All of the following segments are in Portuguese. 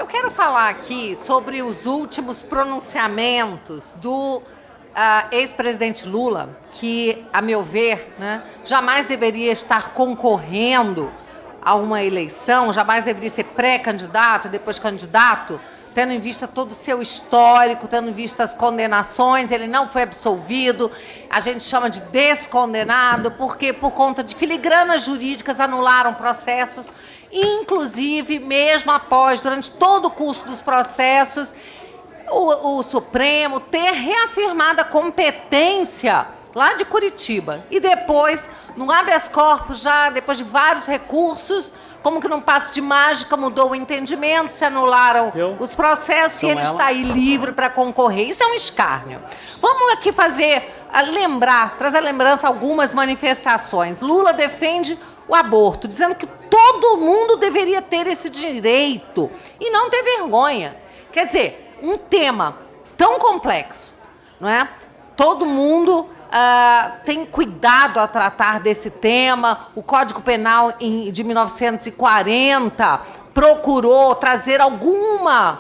quero falar aqui sobre os últimos pronunciamentos do ex-presidente Lula, que, a meu ver, né, jamais deveria estar concorrendo a uma eleição, jamais deveria ser pré-candidato, depois candidato, tendo em vista todo o seu histórico, tendo em vista as condenações. Ele não foi absolvido, a gente chama de descondenado, porque por conta de filigranas jurídicas anularam processos, inclusive, mesmo após, durante todo o curso dos processos, o Supremo ter reafirmado a competência lá de Curitiba. E depois, no habeas corpus, já depois de vários recursos, como que num passe de mágica mudou o entendimento, se anularam os processos e ele está aí livre para concorrer. Isso é um escárnio. Vamos aqui trazer à lembrança algumas manifestações. Lula defende o aborto, dizendo que todo mundo deveria ter esse direito e não ter vergonha. Quer dizer, um tema tão complexo, não é? Todo mundo tem cuidado a tratar desse tema. O Código Penal de 1940 procurou trazer alguma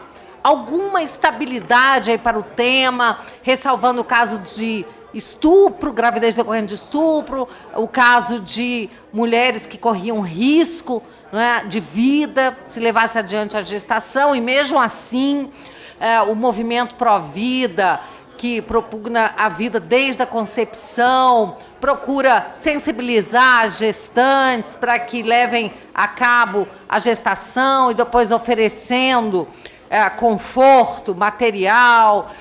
estabilidade aí para o tema, ressalvando o caso de estupro, gravidez decorrente de estupro, o caso de mulheres que corriam risco, não é, de vida se levasse adiante a gestação, e mesmo assim o movimento pró-vida, que propugna a vida desde a concepção, procura sensibilizar as gestantes para que levem a cabo a gestação e depois oferecendo conforto material,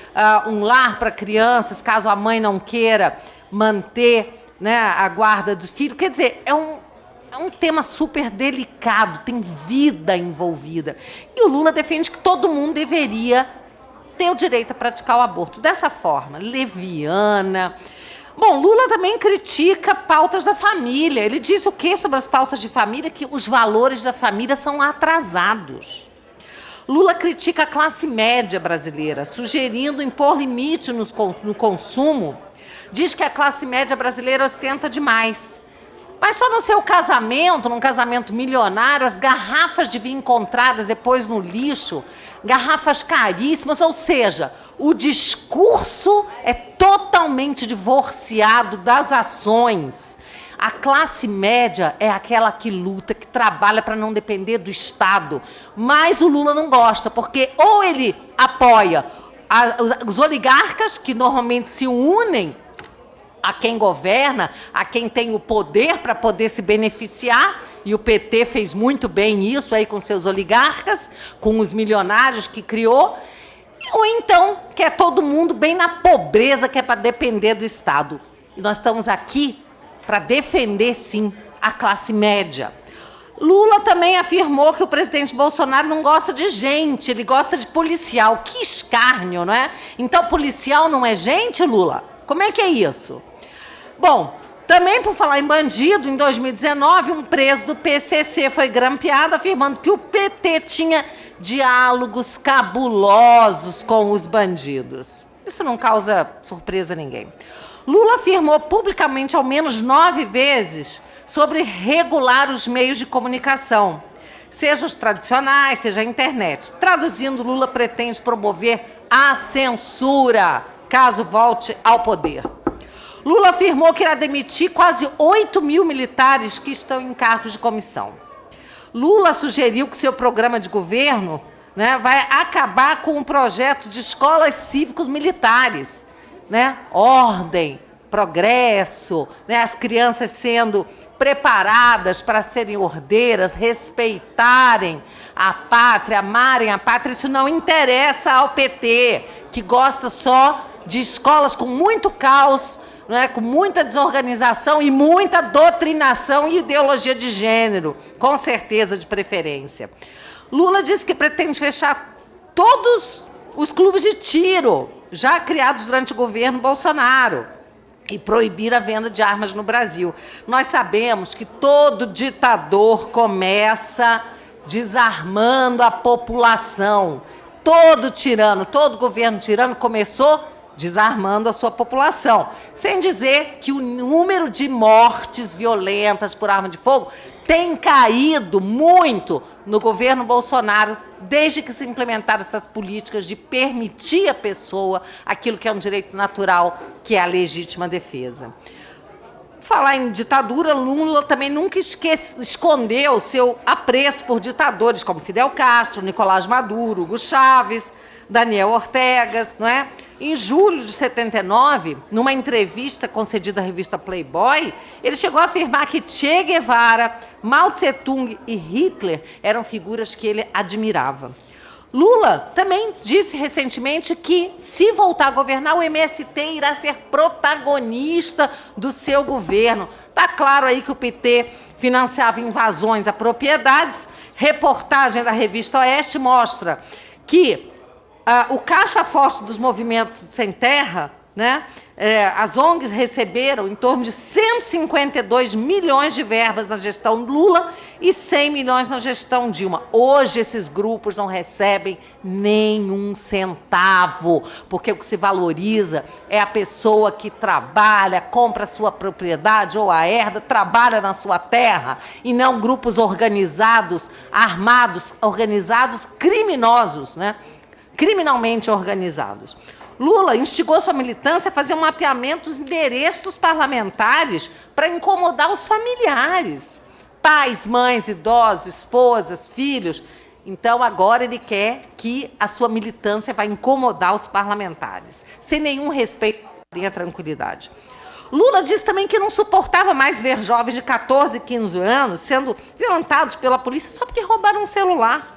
um lar para crianças, caso a mãe não queira manter, né, a guarda do filho. Quer dizer, é um tema super delicado, tem vida envolvida. E o Lula defende que todo mundo deveria ter o direito a praticar o aborto dessa forma, leviana. Bom, Lula também critica pautas da família. Ele diz o quê sobre as pautas de família? Que os valores da família são atrasados. Lula critica a classe média brasileira, sugerindo impor limite no consumo. Diz que a classe média brasileira ostenta demais. Mas só no seu casamento, num casamento milionário, as garrafas de vinho encontradas depois no lixo, garrafas caríssimas, ou seja, o discurso é totalmente divorciado das ações. A classe média é aquela que luta, que trabalha para não depender do Estado. Mas o Lula não gosta, porque ou ele apoia os oligarcas, que normalmente se unem a quem governa, a quem tem o poder para poder se beneficiar, e o PT fez muito bem isso aí com seus oligarcas, com os milionários que criou, ou então quer todo mundo bem na pobreza, que é para depender do Estado. E nós estamos aqui para defender, sim, a classe média. Lula também afirmou que o presidente Bolsonaro não gosta de gente, ele gosta de policial. Que escárnio, não é? Então, policial não é gente, Lula? Como é que é isso? Bom, também por falar em bandido, em 2019, um preso do PCC foi grampeado, afirmando que o PT tinha diálogos cabulosos com os bandidos. Isso não causa surpresa a ninguém. Lula afirmou publicamente ao menos 9 vezes sobre regular os meios de comunicação, seja os tradicionais, seja a internet. Traduzindo, Lula pretende promover a censura, caso volte ao poder. Lula afirmou que irá demitir quase 8 mil militares que estão em cargos de comissão. Lula sugeriu que seu programa de governo, né, vai acabar com um projeto de escolas cívicos militares, né? Ordem, progresso, né? As crianças sendo preparadas para serem ordeiras, respeitarem a pátria, amarem a pátria. Isso não interessa ao PT, que gosta só de escolas com muito caos, né, com muita desorganização e muita doutrinação e ideologia de gênero, com certeza de preferência. Lula disse que pretende fechar todos os clubes de tiro já criados durante o governo Bolsonaro e proibir a venda de armas no Brasil. Nós sabemos que todo ditador começa desarmando a população. Todo tirano, todo governo tirano começou desarmando a sua população. Sem dizer que o número de mortes violentas por arma de fogo tem caído muito no governo Bolsonaro, desde que se implementaram essas políticas de permitir à pessoa aquilo que é um direito natural, que é a legítima defesa. Falar em ditadura, Lula também nunca escondeu seu apreço por ditadores como Fidel Castro, Nicolás Maduro, Hugo Chávez, Daniel Ortega, não é? Em julho de 79, numa entrevista concedida à revista Playboy, ele chegou a afirmar que Che Guevara, Mao Tse-tung e Hitler eram figuras que ele admirava. Lula também disse recentemente que, se voltar a governar, o MST irá ser protagonista do seu governo. Está claro aí que o PT financiava invasões a propriedades. Reportagem da revista Oeste mostra que o caixa forte dos movimentos sem terra, né, as ONGs receberam em torno de 152 milhões de verbas na gestão Lula e 100 milhões na gestão Dilma. Hoje esses grupos não recebem nenhum centavo, porque o que se valoriza é a pessoa que trabalha, compra a sua propriedade ou a herda, trabalha na sua terra, e não grupos organizados, armados, organizados, criminosos, né? Criminalmente organizados. Lula instigou sua militância a fazer um mapeamento dos endereços dos parlamentares para incomodar os familiares. Pais, mães, idosos, esposas, filhos. Então, agora ele quer que a sua militância vai incomodar os parlamentares, sem nenhum respeito e tranquilidade. Lula disse também que não suportava mais ver jovens de 14, 15 anos sendo violentados pela polícia só porque roubaram um celular.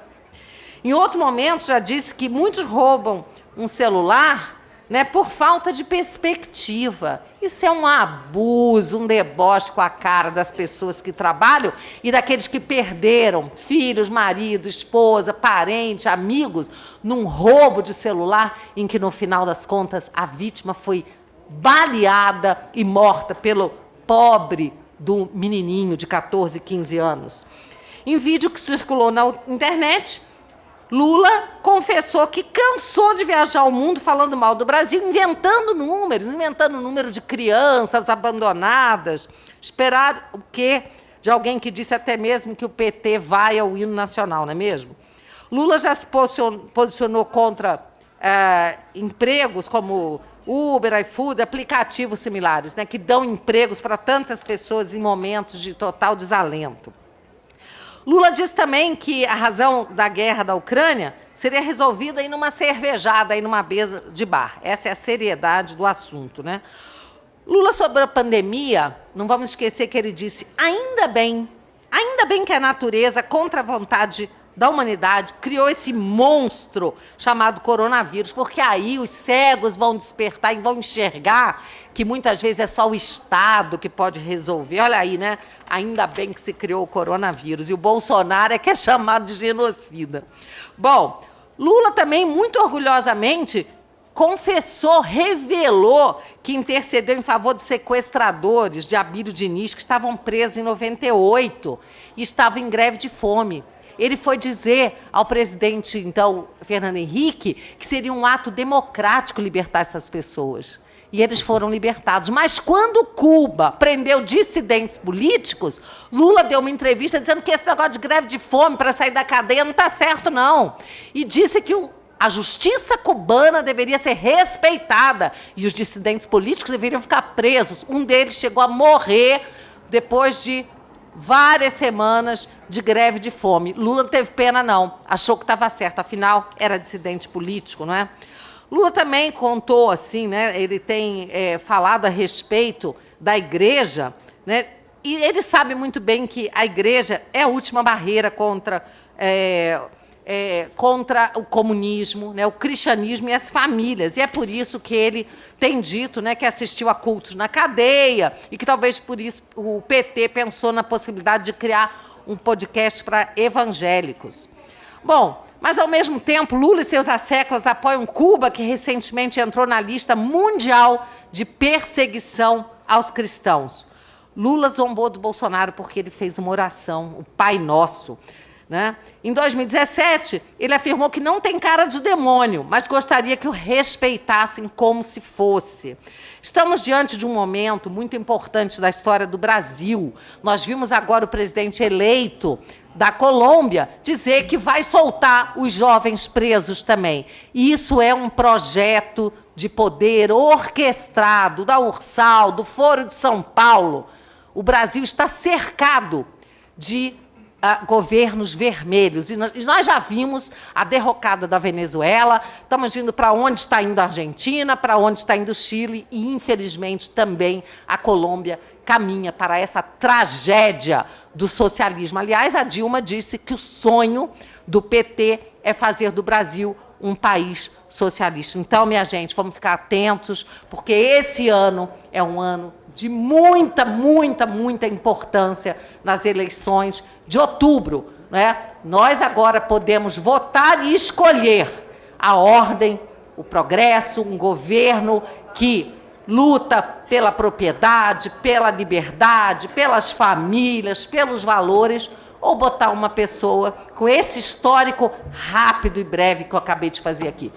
Em outro momento, já disse que muitos roubam um celular, né, por falta de perspectiva. Isso é um abuso, um deboche com a cara das pessoas que trabalham e daqueles que perderam filhos, marido, esposa, parente, amigos, num roubo de celular em que, no final das contas, a vítima foi baleada e morta pelo pobre do menininho de 14, 15 anos. Em vídeo que circulou na internet, Lula confessou que cansou de viajar ao mundo falando mal do Brasil, inventando número de crianças abandonadas. Esperar o quê? De alguém que disse até mesmo que o PT vai ao hino nacional, não é mesmo? Lula já se posicionou contra empregos como Uber, iFood, aplicativos similares, né, que dão empregos para tantas pessoas em momentos de total desalento. Lula disse também que a razão da guerra da Ucrânia seria resolvida em uma cervejada, em uma mesa de bar. Essa é a seriedade do assunto, né? Lula, sobre a pandemia, não vamos esquecer que ele disse: ainda bem que a natureza, contra a vontade da humanidade, criou esse monstro chamado coronavírus, porque aí os cegos vão despertar e vão enxergar que muitas vezes é só o Estado que pode resolver. Olha aí, né? Ainda bem que se criou o coronavírus. E o Bolsonaro é que é chamado de genocida. Bom, Lula também, muito orgulhosamente, confessou, revelou que intercedeu em favor dos sequestradores de Abílio Diniz, que estavam presos em 98 e estavam em greve de fome. Ele foi dizer ao presidente, então, Fernando Henrique, que seria um ato democrático libertar essas pessoas. E eles foram libertados. Mas quando Cuba prendeu dissidentes políticos, Lula deu uma entrevista dizendo que esse negócio de greve de fome para sair da cadeia não está certo, não. E disse que a justiça cubana deveria ser respeitada e os dissidentes políticos deveriam ficar presos. Um deles chegou a morrer depois de várias semanas de greve de fome. Lula não teve pena, não. Achou que estava certo. Afinal, era dissidente político, não é? Lula também contou, assim, né? Ele tem falado a respeito da igreja, né? E ele sabe muito bem que a igreja é a última barreira contra o comunismo, né, o cristianismo e as famílias. E é por isso que ele tem dito, né, que assistiu a cultos na cadeia e que talvez por isso o PT pensou na possibilidade de criar um podcast para evangélicos. Bom, mas ao mesmo tempo, Lula e seus asseclas apoiam Cuba, que recentemente entrou na lista mundial de perseguição aos cristãos. Lula zombou do Bolsonaro porque ele fez uma oração, o Pai Nosso, né? Em 2017, ele afirmou que não tem cara de demônio, mas gostaria que o respeitassem como se fosse. Estamos diante de um momento muito importante da história do Brasil. Nós vimos agora o presidente eleito da Colômbia dizer que vai soltar os jovens presos também. Isso é um projeto de poder orquestrado da Ursal, do Foro de São Paulo. O Brasil está cercado de governos vermelhos. E nós já vimos a derrocada da Venezuela, estamos vendo para onde está indo a Argentina, para onde está indo o Chile e, infelizmente, também a Colômbia caminha para essa tragédia do socialismo. Aliás, a Dilma disse que o sonho do PT é fazer do Brasil um país socialista. Então, minha gente, vamos ficar atentos, porque esse ano é um ano de muita, muita, muita importância nas eleições de outubro, né? Nós agora podemos votar e escolher a ordem, o progresso, um governo que luta pela propriedade, pela liberdade, pelas famílias, pelos valores, ou botar uma pessoa com esse histórico rápido e breve que eu acabei de fazer aqui.